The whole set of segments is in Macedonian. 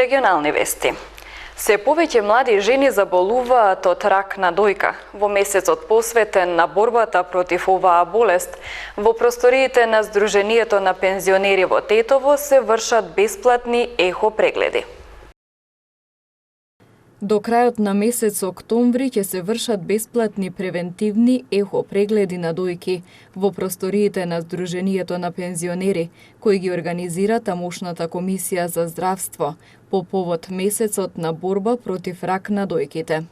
Регионални вести. Се повеќе млади жени заболуваат од рак на дојка. Во месецот посветен на борбата против оваа болест, во просториите на Сдруженијето на пензионери во Тетово се вршат бесплатни ехо прегледи. До крајот на месец октомври ќе се вршат бесплатни превентивни ехо прегледи на дојки во просториите на Сдруженијето на пензионери, кои ги организира тамошната комисија за здравство по повод месецот на борба против рак на дојките.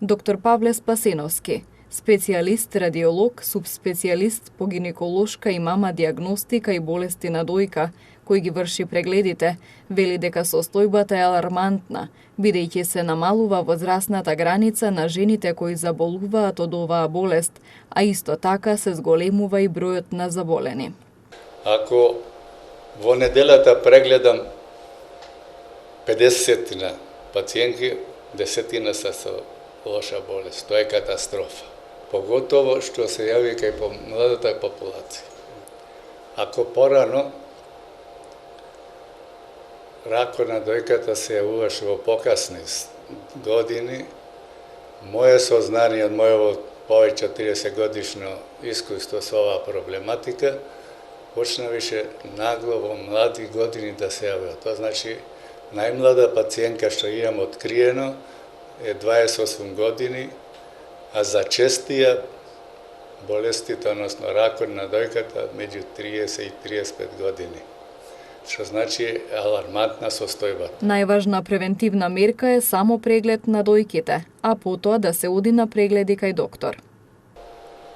Доктор Павле Спасеновски, специјалист радиолог, субспецијалист по гинеколошка и мама диагностика и болести на дојка, кој ги врши прегледите, вели дека состојбата е алармантна, бидејќи се намалува возрастната граница на жените кои заболуваат од оваа болест, а исто така се зголемува и бројот на заболени. Ако во неделата прегледам 50 пациентки, 10 са со лоша болест. Тоа е катастрофа. Поготово што се јави кај младата популација. Ако порано ракот на дојката се јавуваше во покасни години, моје сознание од мојово повеќе 30 годишно искуство со оваа проблематика почна више нагло во млади години да се јавува. Тоа значи најмлада пациентка што имам откриено е 28 години, а за честија болестите, односно ракот на дојката, меѓу 30 и 35 години. Што значи алармантна состојба. Најважна превентивна мерка е само преглед на дојките, а потоа да се оди на прегледи кај доктор.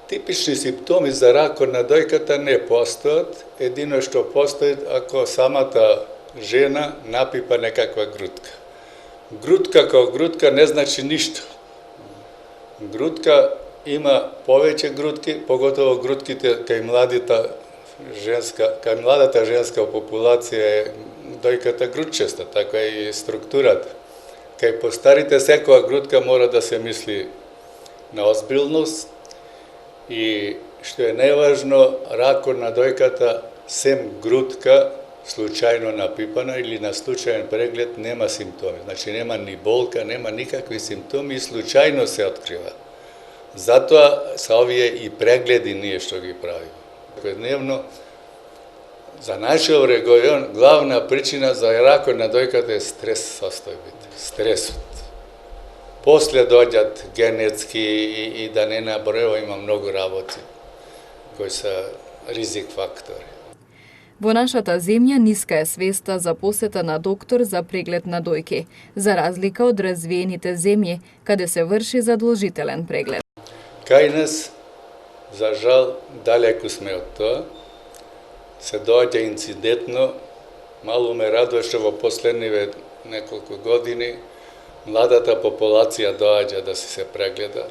Типични симптоми за ракот на дојката не постојат. Едино што постои ако самата жена напипа некаква грудка. Грудка као грудка не значи ништо. Грудка има повеќе грудки, поготово грудките кај младата женска популација е дојката грудчеста, така и структурата. Кај постарите секоја грудка мора да се мисли на озбилност и што е најважно, ракот на дојката сем грудка случајно напипана или на случајен преглед нема симптоми. Значи нема ни болка, нема никакви симптоми и случајно се открива. Затоа са овие и прегледи ние што ги правиме. Дневно за нашиот регион главна причина за ракот на дојката е стрес состојбите, стресот. После доаѓаат генетски и да не набројува, има многу работи кои се ризик фактори. Во нашата земја ниска е свеста за посета на доктор за преглед на дојки, за разлика од развиените земји, каде се врши задолжителен преглед. Кај нас, за жал, далеку сме од тоа, се доаѓа инцидентно. Мало ме радува што во последниве неколку години младата популација доаѓа да се прегледа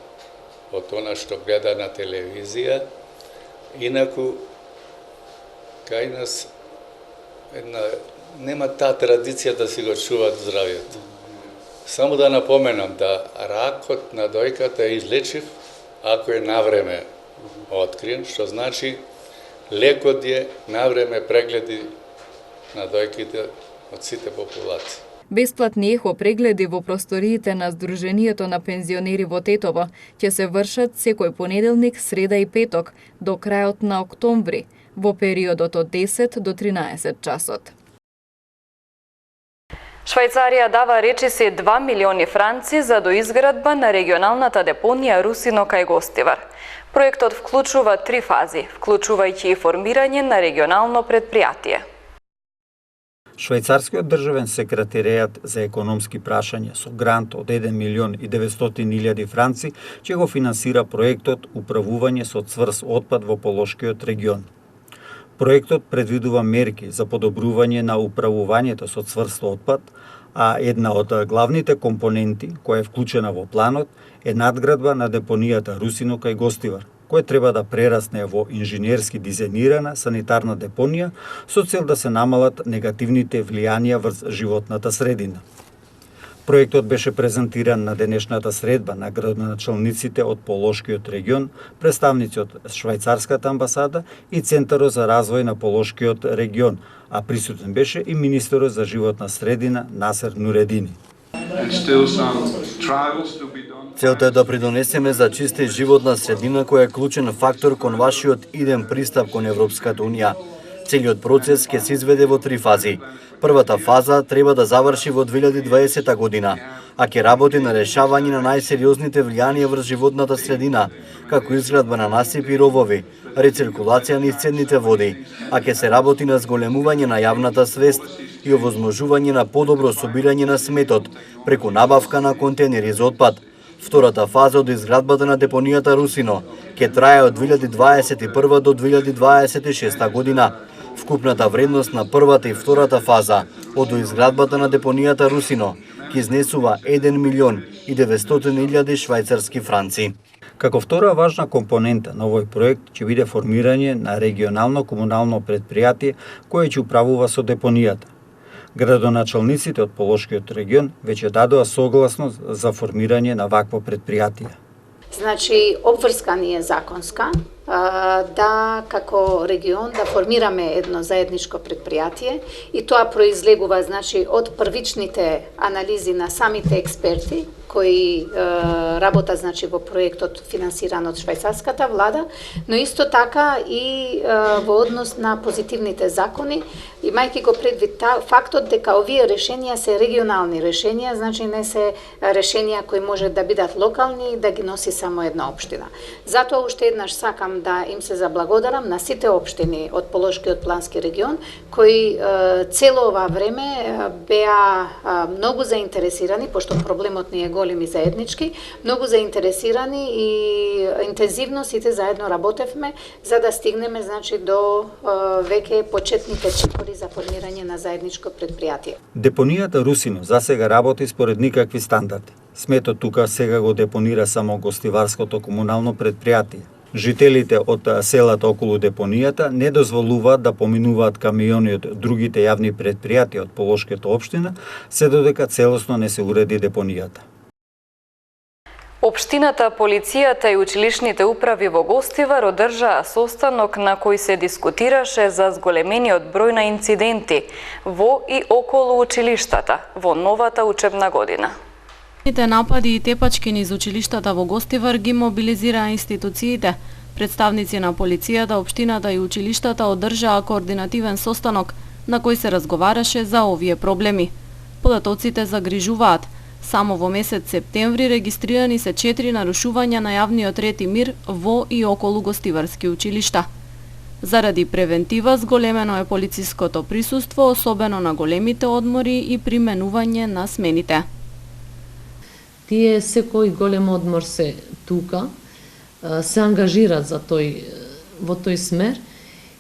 од она што гледа на телевизија. Инаку, кај нас нема таа традиција да си го чуваат здравјето. Само да напоменам да ракот на дојката е излечив ако е навреме откриен, што значи лекот е навреме прегледи на дојките од сите популации. Бесплатни ехо прегледи во просториите на Сдруженијето на пензионери во Тетово ќе се вршат секој понеделник, среда и петок до крајот на октомври, во периодот од 10 до 13 часот. Швајцарија дава речиси 2 милиони франци за доизградба на регионалната депонија Русино кај Гостивар. Проектот вклучува 3 фази, вклучувајќи и формирање на регионално предпријатие. Швајцарскиот државен секретаријат за економски прашања со грант од 1 милион и 900.000 франци ќе го финансира проектот Управување со цврст отпад во Полошкиот регион. Проектот предвидува мерки за подобрување на управувањето со цврст отпад, а една од главните компоненти која е вклучена во планот е надградба на депонијата Русино кај Гостивар, која треба да прерасне во инженерски дизајнирана санитарна депонија со цел да се намалат негативните влијанија врз животната средина. Проектот беше презентиран на денешната средба на градоначалниците од Полошкиот регион, представници од Швајцарската амбасада и Центарот за развој на Полошкиот регион, а присутен беше и министерот за животна средина Насер Нуредини. Целта е да придонесеме за чиста и животна средина која е клучен фактор кон вашиот иден пристап кон Европската Унија. Целиот процес ќе се изведе во 3 фази. Првата фаза треба да заврши во 2020 година, а ќе работи на решавање на најсериозните влијанија врз животната средина, како изградба на насипи и ровови, рециркулација на исцедните води, а ќе се работи на зголемување на јавната свест и овозможување на подобро собирање на сметот преку набавка на контейнери за отпад. Втората фаза од изградбата на депонијата Русино ќе трае од 2021 до 2026 година. Вкупната вредност на првата и втората фаза од изградбата на депонијата Русино ќе изнесува 1.900.000 швајцарски франци. Како втора важна компонента на овој проект ќе биде формирање на регионално комунално предпријатие кое ќе управува со депонијата. Градоначалниците од Полошкиот регион веќе дадоа согласност за формирање на вакво предпријатие. Значи, обврска ни е законска да како регион да формираме едно заедничко предпријатие и тоа произлегува значи од првичните анализи на самите експерти кои работат значи во проектот финансиран од швајцарската влада, но исто така и во однос на позитивните закони, имајќи го предвид фактот дека овие решенија се регионални решенија, значи не се решенија кои може да бидат локални и да ги носи само една општина. Затоа уште еднаш сакам да им се заблагодарам на сите општини од Полошкиот плански регион кои цело ова време беа многу заинтересирани, пошто проблемот не е голем и заеднички, многу заинтересирани и интензивно сите заедно работевме за да стигнеме значи до веќе почетните чекори за формирање на заедничко предпријатие. Депонијата Русино засега работи според никакви стандарди. Сметот тука сега го депонира само гостиварското комунално предпријатие. Жителите од селата околу депонијата не дозволуваат да поминуваат камиони од другите јавни предпријатија од Полошката општина, се додека целосно не се уреди депонијата. Општината, полицијата и училишните управи во Гостивар одржаа состанок на кој се дискутираше за зголемениот број на инциденти во и околу училиштата во новата учебна година. Напади и тепачки низ училиштата во Гостивар ги мобилизираа институциите. Представници на полицијата, општината и училиштата одржаа координативен состанок на кој се разговараше за овие проблеми. Податоците загрижуваат. Само во месец септември регистрирани се 4 нарушувања на јавниот ред и мир во и околу гостиварски училишта. Заради превентива зголемено е полициското присуство, особено на големите одмори и применување на смените. Тие секој голем одмор се тука, се ангажираат во тој смер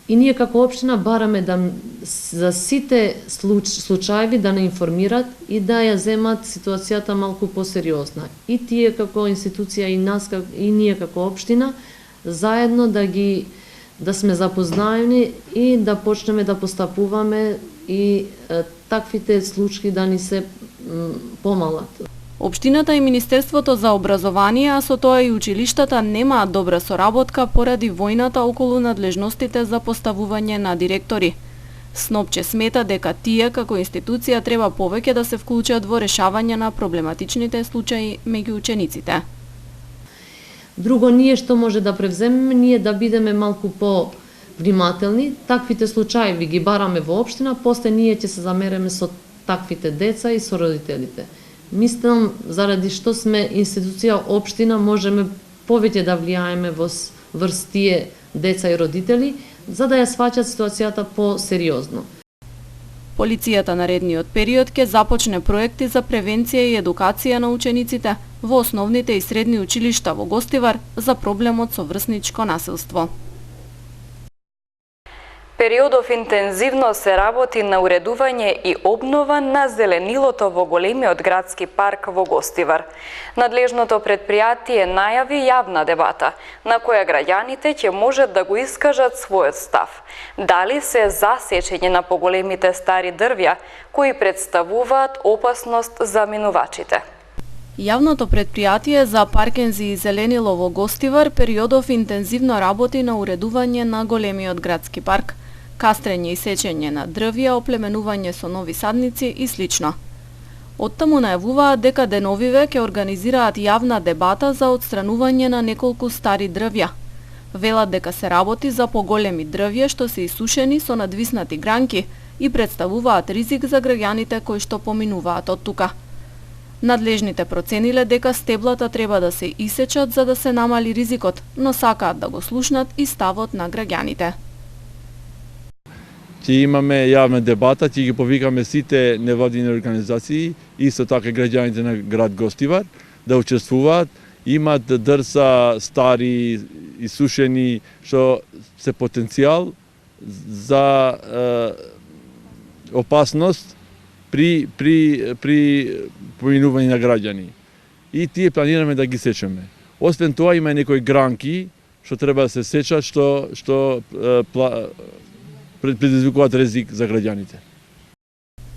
и ние како општина бараме да за сите случаеви да не информираат и да ја земат ситуацијата малку посериозна. И тие како институција и нас и ние како општина заедно да сме запознаени и да почнеме да постапуваме и таквите случаи да ни се помалат. Општината и Министерството за образование, а со тоа и училиштата немаат добра соработка поради војната околу надлежностите за поставување на директори. Снопче смета дека тие како институција треба повеќе да се вклучат во решавање на проблематичните случаи меѓу учениците. Друго ние што може да превземеме, ние да бидеме малку по-внимателни, таквите случаи ги бараме во општина, после ние ќе се замереме со таквите деца и со родителите. Мислам, заради што сме институција општина, можеме повеќе да влијаеме врз тие деца и родители, за да ја сваќат ситуацијата по-сериозно. Полицијата наредниот период ќе започне проекти за превенција и едукација на учениците во основните и средни училишта во Гостивар за проблемот со врсничко насилство. Периодов интензивно се работи на уредување и обнова на зеленилото во големиот градски парк во Гостивар. Надлежното предпријатие најави јавна дебата, на која граѓаните ќе можат да го искажат својот став. Дали се за сечење на поголемите стари дрвја, кои представуваат опасност за минувачите. Јавното предпријатие за паркензи и зеленило во Гостивар периодов интензивно работи на уредување на големиот градски парк, кастрење и сечење на дрвја, оплеменување со нови садници и слично. Оттаму најавуваат дека деновиве ќе организираат јавна дебата за отстранување на неколку стари дрвја. Велат дека се работи за поголеми дрвја што се исушени со надвиснати гранки и представуваат ризик за граѓаните кои што поминуваат од тука. Надлежните процениле дека стеблата треба да се исечат за да се намали ризикот, но сакаат да го слушнат и ставот на граѓаните. Ќе имаме јавна дебата, ќе ги повикаме сите невладини организации, исто така граѓаните на град Гостивар, да учествуваат. Имат дрса стари, исушени, што се потенцијал за опасност при поминување на граѓани. И тие планираме да ги сечеме. Освен тоа има некои гранки што треба да се сечат, што предизвикуваат ризик за граѓаните.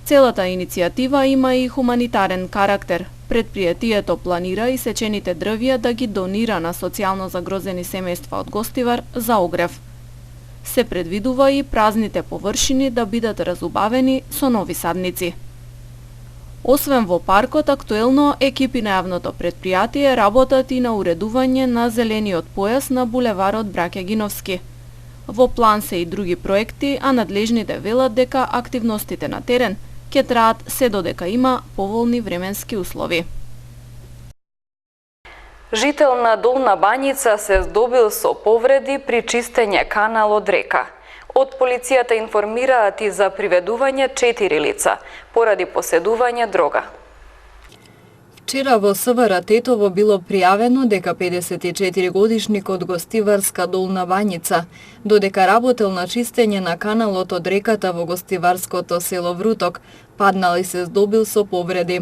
Целата иницијатива има и хуманитарен карактер. Предпријатието планира и сечените дрвја да ги донира на социјално загрозени семејства од Гостивар за огрев. Се предвидува и празните површини да бидат разубавени со нови садници. Освен во паркот, актуелно екипи на јавното предпријатие работат и на уредување на зелениот појас на булеварот Браќа Гиновски. Во план се и други проекти, а надлежните велат дека активностите на терен ќе траат се додека има поволни временски услови. Жител на Долна Бањица се здобил со повреди при чистење канал од река. Од полицијата информираат и за приведување 4 лица поради поседување дрога. Вчера во СВР Тетово било пријавено дека 54 годишникот Гостиварска Долна Бањица, додека работел на чистење на каналот од реката во гостиварското село Вруток, паднал и се здобил со повреди.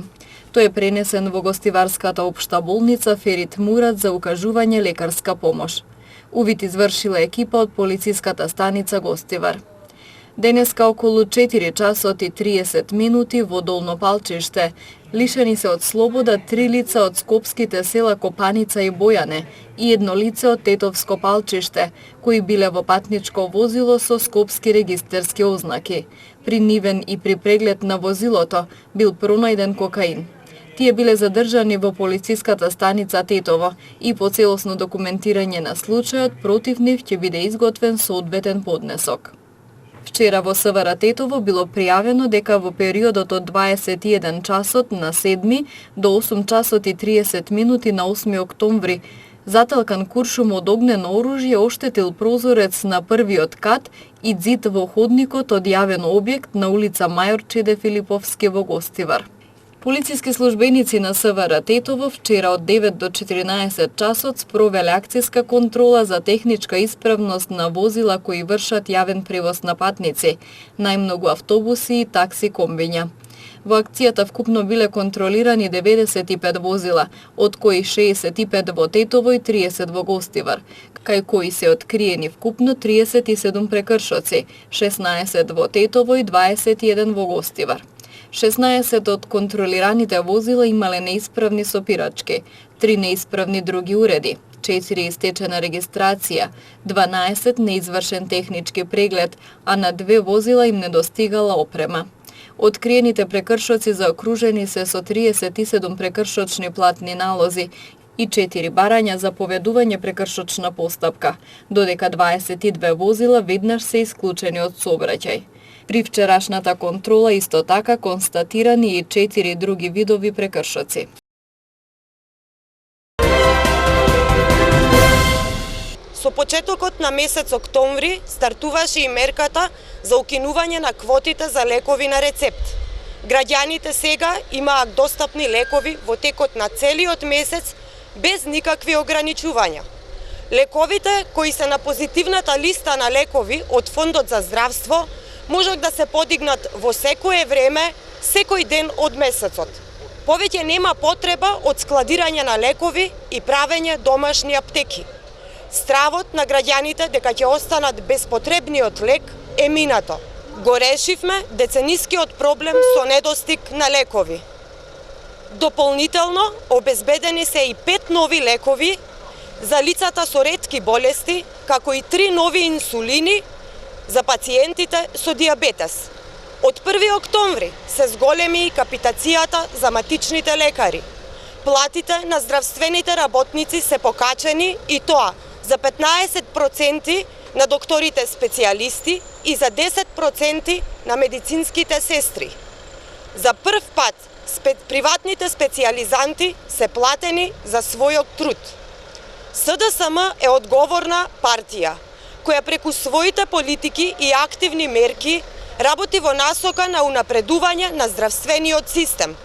Тој е пренесен во Гостиварската општа болница Ферит Мурат за укажување лекарска помош. Увид извршила екипа од полициската станица Гостивар. Денеска околу 4 часот и 30 минути во Долно Палчиште лишени се од слобода 3 лица од скопските села Копаница и Бојане и едно лице од Тетовско Палчиште, кои биле во патничко возило со скопски регистерски ознаки. При нивен и при преглед на возилото бил пронајден кокаин. Тие биле задржани во полициската станица Тетово и по целосно документирање на случајот против нив ќе биде изготвен соодветен поднесок. Вчера во СВР Тетово било пријавено дека во периодот од 21 часот на 7 до 8 часот и 30 минути на 8 октомври заталкан куршум од огнено оружје оштетил прозорец на првиот кат и ѕид во ходникот од јавен објект на улица Мајор Чеде Филиповски во Гостивар. Полициски службеници на СВР Тетово вчера од 9 до 14 часот спровеле акцијска контрола за техничка исправност на возила кои вршат јавен превоз на патници, најмногу автобуси и такси комбиња. Во акцијата вкупно биле контролирани 95 возила, од кои 65 во Тетово и 30 во Гостивар, кај кои се откриени вкупно 37 прекршоци, 16 во Тетово и 21 во Гостивар. 16 од контролираните возила имале неисправни сопирачки, 3 неисправни други уреди, 4 истечена регистрација, 12 неизвршен технички преглед, а на 2 возила им недостигала опрема. Откриените прекршоци заокружени се со 37 прекршочни платни налози и 4 барања за поведување прекршочна постапка, додека 22 возила веднаш се исклучени од сообраќај. При вчерашната контрола исто така констатирани и 4 други видови прекршоци. Со почетокот на месец октомври стартуваше и мерката за укинување на квотите за лекови на рецепт. Граѓаните сега имаат достапни лекови во текот на целиот месец без никакви ограничувања. Лековите кои се на позитивната листа на лекови од Фондот за здравство можат да се подигнат во секое време, секој ден од месецот. Повеќе нема потреба од складирање на лекови и правење домашни аптеки. Стравот на граѓаните дека ќе останат без потребниот лек е минато. Го решивме деценискиот проблем со недостиг на лекови. Дополнително обезбедени се и 5 нови лекови за лицата со ретки болести, како и 3 нови инсулини за пациентите со диабетес. Од 1 октомври се зголеми и капитацијата за матичните лекари. Платите на здравствените работници се покачени и тоа за 15% на докторите специјалисти и за 10% на медицинските сестри. За прв пат приватните специјализанти се платени за својот труд. СДСМ е одговорна партија, која преку своите политики и активни мерки работи во насока на унапредување на здравствениот систем.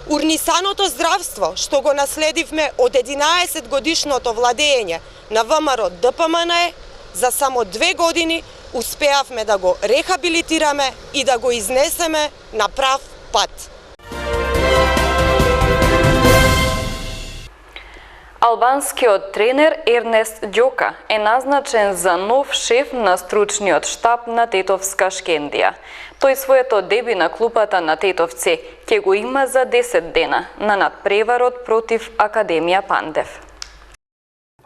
Урнисаното здравство, што го наследивме од 11 годишното владење на ВМРО ДПМН, за само 2 години успеавме да го рехабилитираме и да го изнесеме на прав пат. Албанскиот тренер Ернест Ѓока е назначен за нов шеф на стручниот штаб на Тетовска Шкендија. Тој своето деби на клупата на Тетовци ќе го има за 10 дена на надпреварот против Академија Пандев.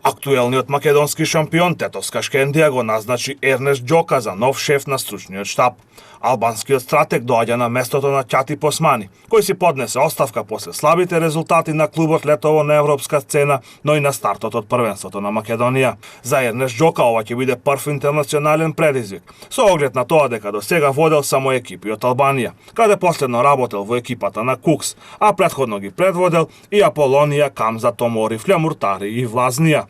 Актуелниот македонски шампион Тетовска Шкендија го назначи Ернест Ѓока за нов шеф на стручниот штаб. Албанскиот стратег доаѓа на местото на Ќати Посмани, кој си поднесе оставка после слабите резултати на клубот летово на европска сцена, но и на стартот од првенството на Македонија. За Ернест Ѓока ова ќе биде прв интернационален предизвик, со оглед на тоа дека до сега водел само екипи од Албанија, каде последно работел во екипата на Кукс, а претходно ги предводел и Аполонија, Камза, Томори, Флямуртари и Влазнија.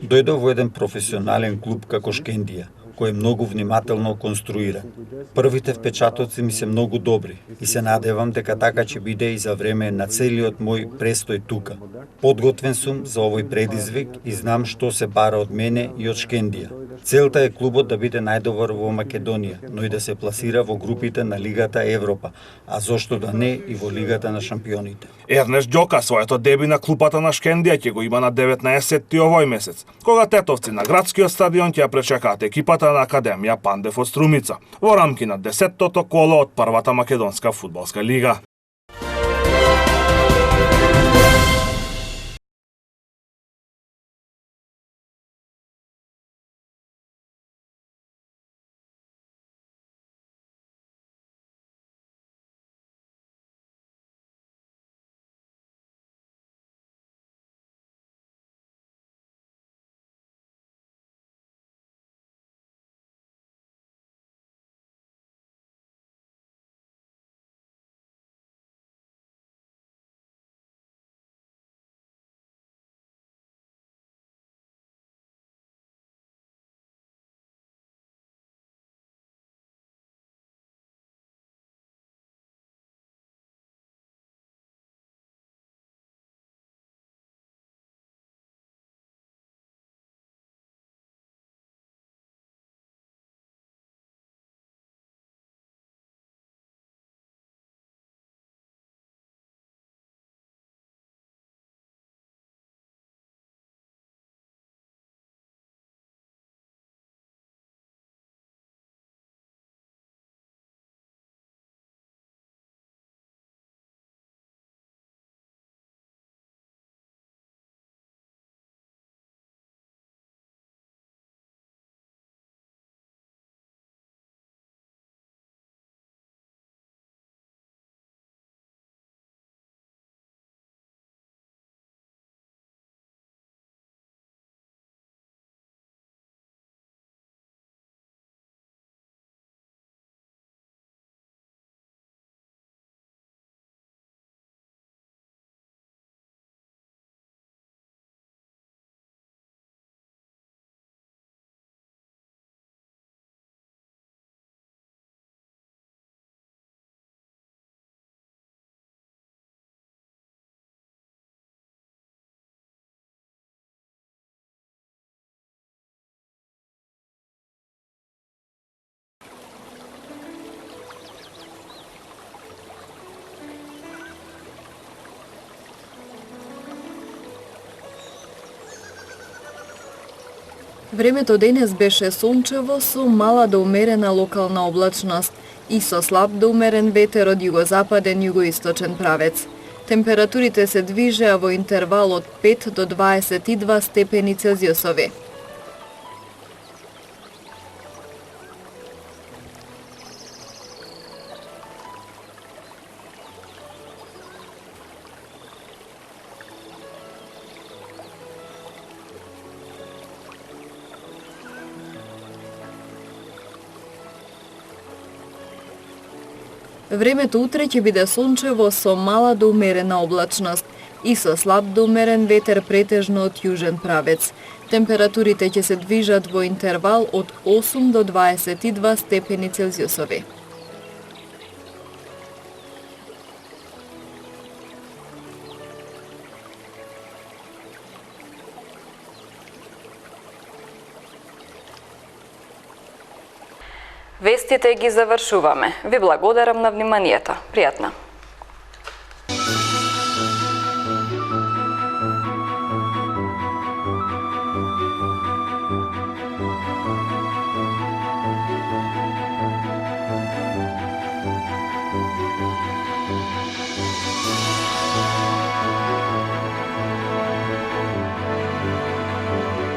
Дојдов во еден професионален клуб како Шкендија, кој е многу внимателно конструиран. Првите впечатоци ми се многу добри и се надевам дека така ќе биде и за време на целиот мој престој тука. Подготвен сум за овој предизвик и знам што се бара од мене и од Шкендија. Целта е клубот да биде најдобар во Македонија, но и да се пласира во групите на Лигата Европа, а зошто да не и во Лигата на шампионите. Ернест Ѓока своето деби на клупата на Шкендија ќе го има на 19-ти овој месец, кога тетовци на градскиот стадион ќе ја пречекаат екипата на Академија Пандев од Струмица во рамки на 10-тото коло од првата македонска фудбалска лига. Времето денес беше сончево со мала до умерена локална облачност и со слаб до умерен ветер од југозападен југоисточен правец. Температурите се движеа во интервал од 5 до 22 степени Целзиусови. Времето утре ќе биде сончево со мала до умерена облачност и со слаб до умерен ветер претежно од јужен правец. Температурите ќе се движат во интервал од 8 до 22 степени Целзиусови. Вестите ги завршуваме. Ви благодарам на вниманието. Пријатно.